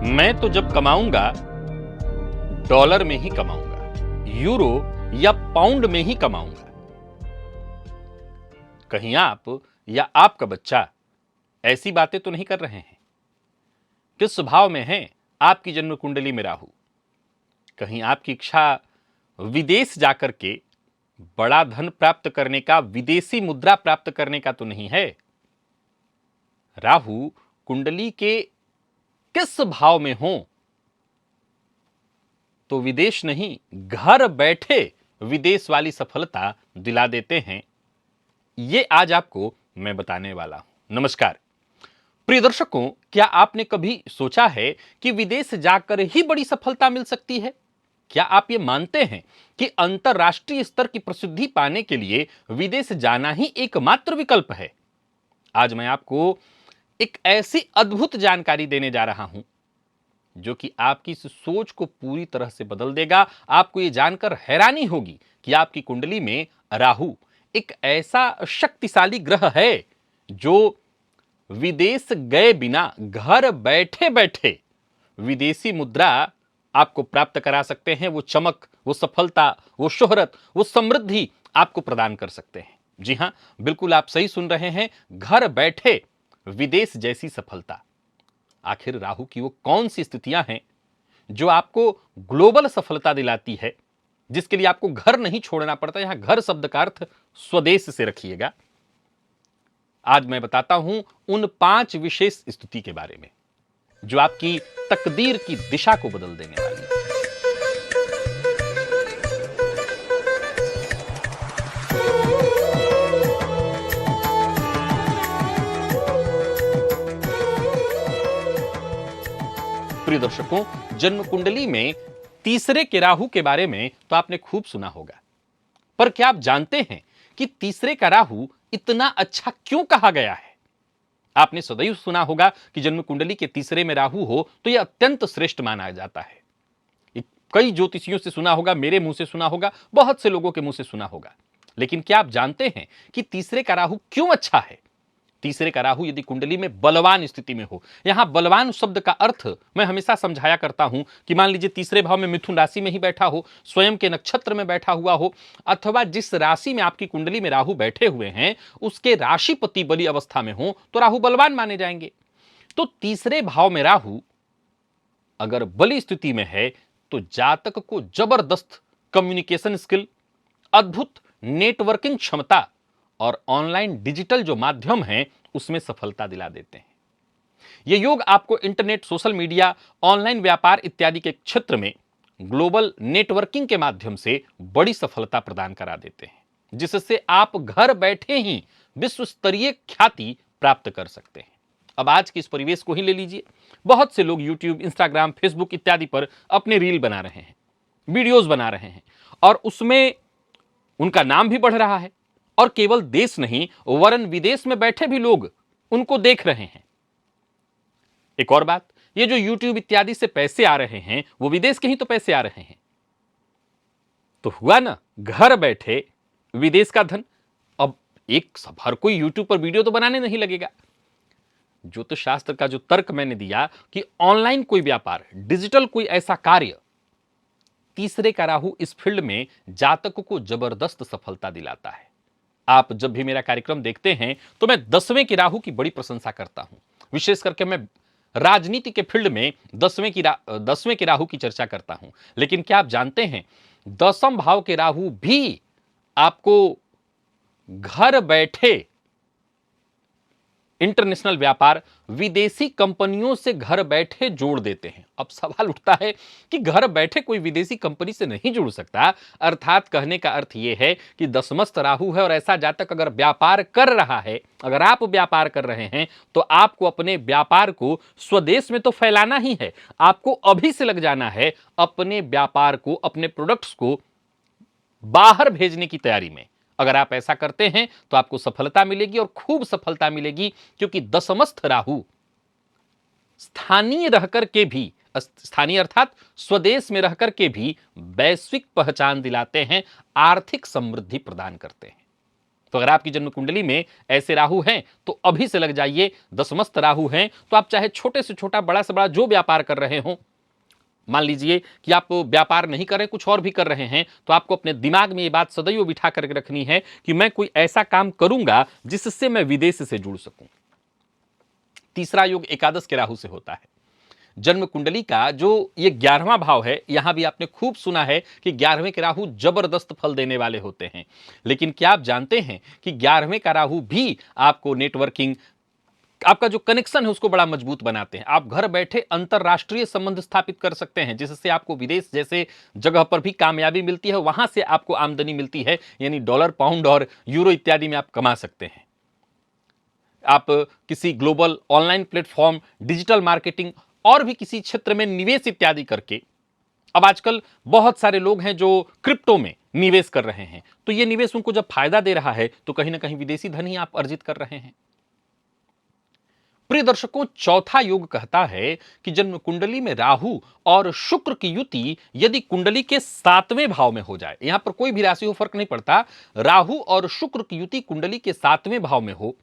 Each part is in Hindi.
मैं तो जब कमाऊंगा डॉलर में ही कमाऊंगा, यूरो या पाउंड में ही कमाऊंगा। कहीं आप या आपका बच्चा ऐसी बातें तो नहीं कर रहे हैं? किस स्वभाव में है आपकी जन्म कुंडली में राहु? कहीं आपकी इच्छा विदेश जाकर के बड़ा धन प्राप्त करने का, विदेशी मुद्रा प्राप्त करने का तो नहीं है? राहु कुंडली के किस भाव में हो तो विदेश नहीं, घर बैठे विदेश वाली सफलता दिला देते हैं। ये आज आपको मैं बताने वाला हूं। नमस्कार प्रिय दर्शकों, क्या आपने कभी सोचा है कि विदेश जाकर ही बड़ी सफलता मिल सकती है? क्या आप ये मानते हैं कि अंतरराष्ट्रीय स्तर की प्रसिद्धि पाने के लिए विदेश जाना ही एकमात्र विकल्प है? आज मैं आपको एक ऐसी अद्भुत जानकारी देने जा रहा हूं जो कि आपकी इस सोच को पूरी तरह से बदल देगा। आपको यह जानकर हैरानी होगी कि आपकी कुंडली में राहु एक ऐसा शक्तिशाली ग्रह है जो विदेश गए बिना घर बैठे बैठे विदेशी मुद्रा आपको प्राप्त करा सकते हैं। वो चमक, वो सफलता, वो शोहरत, वो समृद्धि आपको प्रदान कर सकते हैं। जी हां, बिल्कुल आप सही सुन रहे हैं, घर बैठे विदेश जैसी सफलता। आखिर राहु की वो कौन सी स्थितियां हैं जो आपको ग्लोबल सफलता दिलाती है, जिसके लिए आपको घर नहीं छोड़ना पड़ता? यहां घर शब्द का अर्थ स्वदेश से रखिएगा। आज मैं बताता हूं उन 5 विशेष स्थिति के बारे में जो आपकी तकदीर की दिशा को बदल देने वाली है। प्रिय दर्शकों, जन्म कुंडली में तीसरे के राहु के बारे में तो आपने खूब सुना होगा, पर क्या आप जानते हैं कि तीसरे का राहु इतना अच्छा क्यों कहा गया है? आपने सदैव सुना होगा कि जन्म कुंडली के तीसरे में राहु हो तो यह अत्यंत श्रेष्ठ माना जाता है। कई ज्योतिषियों से सुना होगा, मेरे मुंह से सुना होगा, बहुत से लोगों के मुंह से सुना होगा। लेकिन क्या आप जानते हैं कि तीसरे का राहु क्यों अच्छा है? तीसरे का राहु यदि कुंडली में बलवान स्थिति में हो, यहां बलवान शब्द का अर्थ मैं हमेशा समझाया करता हूं कि मान लीजिए तीसरे भाव में मिथुन राशि में ही बैठा हो, स्वयं के नक्षत्र में बैठा हुआ हो, अथवा जिस राशि में आपकी कुंडली में राहु बैठे हुए हैं उसके राशिपति बली अवस्था में हो तो राहु बलवान माने जाएंगे। तो तीसरे भाव में राहु अगर बली स्थिति में है तो जातक को जबरदस्त कम्युनिकेशन स्किल, अद्भुत नेटवर्किंग क्षमता और ऑनलाइन डिजिटल जो माध्यम है उसमें सफलता दिला देते हैं। ये योग आपको इंटरनेट, सोशल मीडिया, ऑनलाइन व्यापार इत्यादि के क्षेत्र में ग्लोबल नेटवर्किंग के माध्यम से बड़ी सफलता प्रदान करा देते हैं, जिससे आप घर बैठे ही विश्व स्तरीय ख्याति प्राप्त कर सकते हैं। अब आज के इस परिवेश को ही ले लीजिए। बहुत से लोग यूट्यूब, इंस्टाग्राम, फेसबुक इत्यादि पर अपने रील बना रहे हैं, वीडियोज बना रहे हैं और उसमें उनका नाम भी बढ़ रहा है और केवल देश नहीं वरन विदेश में बैठे भी लोग उनको देख रहे हैं। एक और बात, ये जो YouTube इत्यादि से पैसे आ रहे हैं वो विदेश के ही तो पैसे आ रहे हैं। तो हुआ ना घर बैठे विदेश का धन। अब एक हर कोई YouTube पर वीडियो तो बनाने नहीं लगेगा। ज्योतिष शास्त्र का जो तर्क मैंने दिया कि ऑनलाइन कोई व्यापार, डिजिटल कोई ऐसा कार्य, तीसरे का राहु इस फील्ड में जातक को जबरदस्त सफलता दिलाता है। आप जब भी मेरा कार्यक्रम देखते हैं तो मैं 10वें के राहु की बड़ी प्रशंसा करता हूं। विशेष करके मैं राजनीति के फील्ड में 10वें के राहु की चर्चा करता हूं। लेकिन क्या आप जानते हैं 10वें भाव के राहु भी आपको घर बैठे इंटरनेशनल व्यापार, विदेशी कंपनियों से घर बैठे जोड़ देते हैं। अब सवाल उठता है कि घर बैठे कोई विदेशी कंपनी से नहीं जुड़ सकता, अर्थात कहने का अर्थ यह है कि दसमस्त राहु है और ऐसा जातक अगर व्यापार कर रहा है, अगर आप व्यापार कर रहे हैं तो आपको अपने व्यापार को स्वदेश में तो फैलाना ही है। आपको अभी से लग जाना है अपने व्यापार को, अपने प्रोडक्ट्स को बाहर भेजने की तैयारी में। अगर आप ऐसा करते हैं तो आपको सफलता मिलेगी और खूब सफलता मिलेगी, क्योंकि दसमस्थ राहु स्थानीय रहकर के भी, स्थानीय अर्थात स्वदेश में रहकर के भी वैश्विक पहचान दिलाते हैं, आर्थिक समृद्धि प्रदान करते हैं। तो अगर आपकी जन्म कुंडली में ऐसे राहु हैं तो अभी से लग जाइए। दसमस्त राहु हैं तो आप चाहे छोटे से छोटा, बड़ा से बड़ा जो व्यापार कर रहे हो, मान लीजिए कि आप व्यापार नहीं कर रहे, कुछ और भी कर रहे हैं, तो आपको अपने दिमाग में ये बात सदैव बिठा करके रखनी है कि मैं कोई ऐसा काम करूंगा जिससे मैं विदेश से जुड़ सकूं। तीसरा योग एकादश के राहु से होता है। जन्म कुंडली का जो ये 11वां भाव है, यहां भी आपने खूब सुना है कि 11वें के राहु जबरदस्त फल देने वाले होते हैं। लेकिन क्या आप जानते हैं कि 11वें का राहु भी आपको नेटवर्किंग, आपका जो कनेक्शन है उसको बड़ा मजबूत बनाते हैं। आप घर बैठे अंतरराष्ट्रीय संबंध स्थापित कर सकते हैं, जिससे आपको विदेश जैसे जगह पर भी कामयाबी मिलती है, वहां से आपको आमदनी मिलती है, यानी डॉलर, पाउंड और यूरो इत्यादि में आप कमा सकते हैं। आप किसी global online platform, digital marketing और भी किसी क्षेत्र में निवेश इत्यादि करके, अब आजकल बहुत सारे लोग हैं जो क्रिप्टो में निवेश कर रहे हैं, तो ये निवेश उनको जब फायदा दे रहा है तो कहीं ना कहीं विदेशी धन ही आप अर्जित कर रहे हैं। प्रिय दर्शकों, चौथा योग कहता है कि जन्म कुंडली में राहु और शुक्र की युति यदि कुंडली के 7वें भाव में हो जाए, यहां पर कोई भी राशि हो फर्क नहीं पड़ता, राहु और शुक्र की युति कुंडली के 7वें भाव में हो,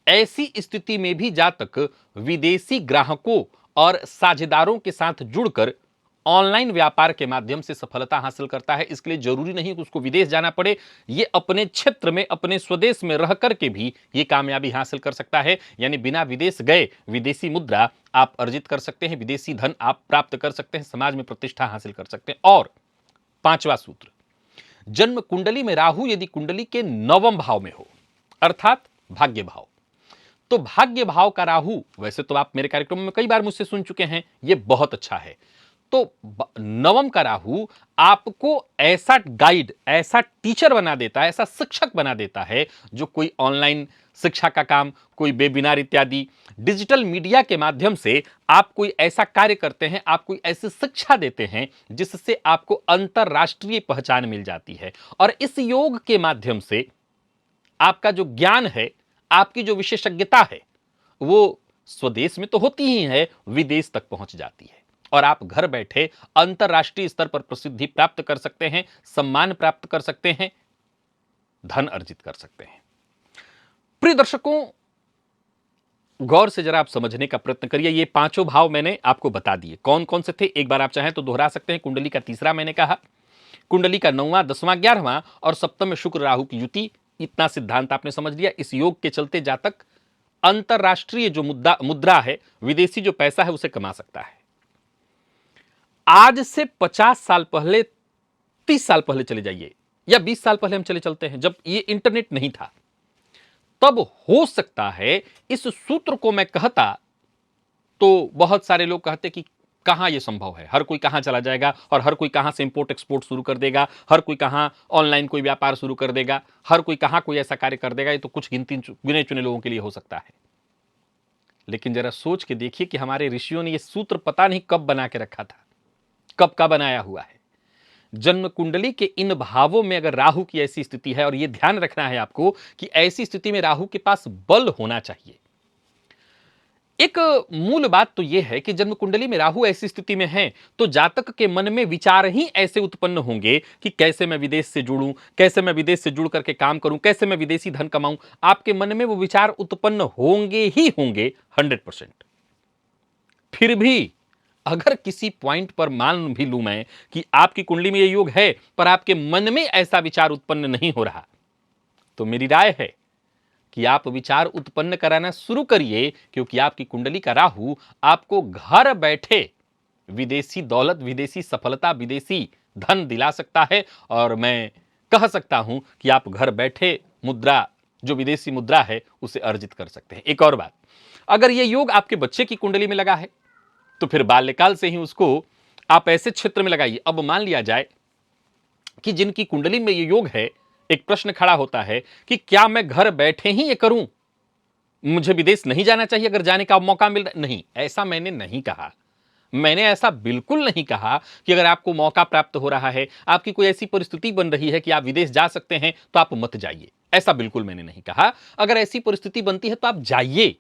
ऐसी स्थिति में भी जातक विदेशी ग्राहकों और साझेदारों के साथ जुड़कर ऑनलाइन व्यापार के माध्यम से सफलता हासिल करता है। इसके लिए जरूरी नहीं कि उसको विदेश जाना पड़े, ये अपने क्षेत्र में, अपने स्वदेश में रह करके भी ये कामयाबी हासिल कर सकता है। यानी बिना विदेश गए विदेशी मुद्रा आप अर्जित कर सकते हैं, विदेशी धन आप प्राप्त कर सकते हैं, समाज में प्रतिष्ठा हासिल कर सकते हैं। और पांचवा सूत्र, जन्म कुंडली में राहु यदि कुंडली के 9वें भाव में हो, अर्थात भाग्य भाव, तो भाग्य भाव का राहु, वैसे तो आप मेरे कार्यक्रम में कई बार मुझसे सुन चुके हैं, ये बहुत अच्छा है। तो 9वें का राहु आपको ऐसा गाइड, ऐसा टीचर बना देता है, ऐसा शिक्षक बना देता है, जो कोई ऑनलाइन शिक्षा का काम, कोई वेबिनार इत्यादि डिजिटल मीडिया के माध्यम से आप कोई ऐसा कार्य करते हैं, आप कोई ऐसी शिक्षा देते हैं जिससे आपको अंतरराष्ट्रीय पहचान मिल जाती है। और इस योग के माध्यम से आपका जो ज्ञान है, आपकी जो विशेषज्ञता है, वो स्वदेश में तो होती ही है, विदेश तक पहुंच जाती है और आप घर बैठे अंतरराष्ट्रीय स्तर पर प्रसिद्धि प्राप्त कर सकते हैं, सम्मान प्राप्त कर सकते हैं, धन अर्जित कर सकते हैं। प्रिय दर्शकों, गौर से जरा आप समझने का प्रयत्न करिए। ये पांचों भाव मैंने आपको बता दिए कौन कौन से थे, एक बार आप चाहें तो दोहरा सकते हैं। कुंडली का तीसरा मैंने कहा, कुंडली का 9वां, 10वां, 11वां और सप्तम में शुक्र राहु की युति, इतना सिद्धांत आपने समझ लिया। इस योग के चलते जातक अंतरराष्ट्रीय जो मुद्रा है, विदेशी जो पैसा है, उसे कमा सकता है। आज से 50 साल पहले, 30 साल पहले चले जाइए, या 20 साल पहले हम चले चलते हैं, जब ये इंटरनेट नहीं था, तब हो सकता है इस सूत्र को मैं कहता तो बहुत सारे लोग कहते कि कहां यह संभव है, हर कोई कहां चला जाएगा और हर कोई कहां से इंपोर्ट एक्सपोर्ट शुरू कर देगा, हर कोई कहां ऑनलाइन कोई व्यापार शुरू कर देगा, हर कोई कहां कोई ऐसा कार्य कर देगा। ये तो कुछ गिने चुने लोगों के लिए हो सकता है। लेकिन जरा सोच के देखिए कि हमारे ऋषियों ने यह सूत्र पता नहीं कब बना के रखा था, कब का बनाया हुआ है। जन्म कुंडली के इन भावों में अगर राहु की ऐसी स्थिति है, और यह ध्यान रखना है आपको कि ऐसी स्थिति में राहु के पास बल होना चाहिए। एक मूल बात तो यह है कि जन्म कुंडली में राहु ऐसी स्थिति में है तो जातक के मन में विचार ही ऐसे उत्पन्न होंगे कि कैसे मैं विदेश से जुड़ूं, कैसे मैं विदेश से जुड़ करके काम करूं, कैसे मैं विदेशी धन कमाऊं। आपके मन में वो विचार उत्पन्न होंगे ही होंगे 100%। फिर भी अगर किसी पॉइंट पर मान भी लूं मैं कि आपकी कुंडली में ये योग है, पर आपके मन में ऐसा विचार उत्पन्न नहीं हो रहा, तो मेरी राय है कि आप विचार उत्पन्न कराना शुरू करिए, क्योंकि आपकी कुंडली का राहु आपको घर बैठे विदेशी दौलत, विदेशी सफलता, विदेशी धन दिला सकता है। और मैं कह सकता हूं कि आप घर बैठे मुद्रा, जो विदेशी मुद्रा है, उसे अर्जित कर सकते हैं। एक और बात, अगर यह योग आपके बच्चे की कुंडली में लगा है तो फिर बाल्यकाल से ही उसको आप ऐसे क्षेत्र में लगाइए। अब मान लिया जाए कि जिनकी कुंडली में यह योग है, एक प्रश्न खड़ा होता है कि क्या मैं घर बैठे ही ये करूं, मुझे विदेश नहीं जाना चाहिए अगर जाने का मौका मिल रहा? नहीं, ऐसा मैंने नहीं कहा। मैंने ऐसा बिल्कुल नहीं कहा कि अगर आपको मौका प्राप्त हो रहा है, आपकी कोई ऐसी परिस्थिति बन रही है कि आप विदेश जा सकते हैं, तो आप मत जाइए। ऐसा बिल्कुल मैंने नहीं कहा। अगर ऐसी परिस्थिति बनती है तो आप जाइए,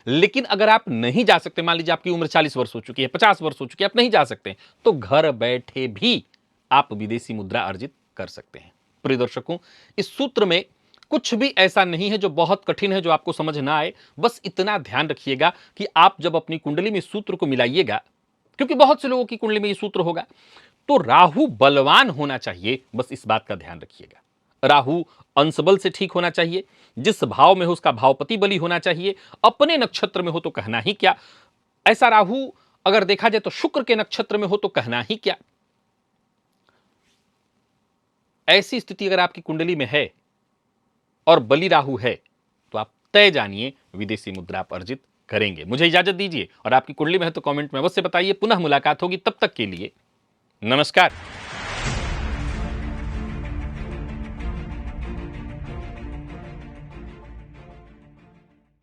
लेकिन अगर आप नहीं जा सकते, मान लीजिए आपकी उम्र 40 वर्ष हो चुकी है, 50 वर्ष हो चुकी है, आप नहीं जा सकते, तो घर बैठे भी आप विदेशी मुद्रा अर्जित कर सकते हैं। प्रिय दर्शकों, इस सूत्र में कुछ भी ऐसा नहीं है जो बहुत कठिन है, जो आपको समझ ना आए। बस इतना ध्यान रखिएगा कि आप जब अपनी कुंडली में इस सूत्र को मिलाइएगा, क्योंकि बहुत से लोगों की कुंडली में ये सूत्र होगा, तो राहु बलवान होना चाहिए। बस इस बात का ध्यान रखिएगा। राहु अंश बल से ठीक होना चाहिए, जिस भाव में हो उसका भावपति बली होना चाहिए, अपने नक्षत्र में हो तो कहना ही क्या। ऐसा राहु अगर देखा जाए तो शुक्र के नक्षत्र में हो तो कहना ही क्या। ऐसी स्थिति अगर आपकी कुंडली में है और बली राहु है, तो आप तय जानिए विदेशी मुद्रा आप अर्जित करेंगे। मुझे इजाजत दीजिए, और आपकी कुंडली में है तो कमेंट में अवश्य बताइए। पुनः मुलाकात होगी, तब तक के लिए नमस्कार।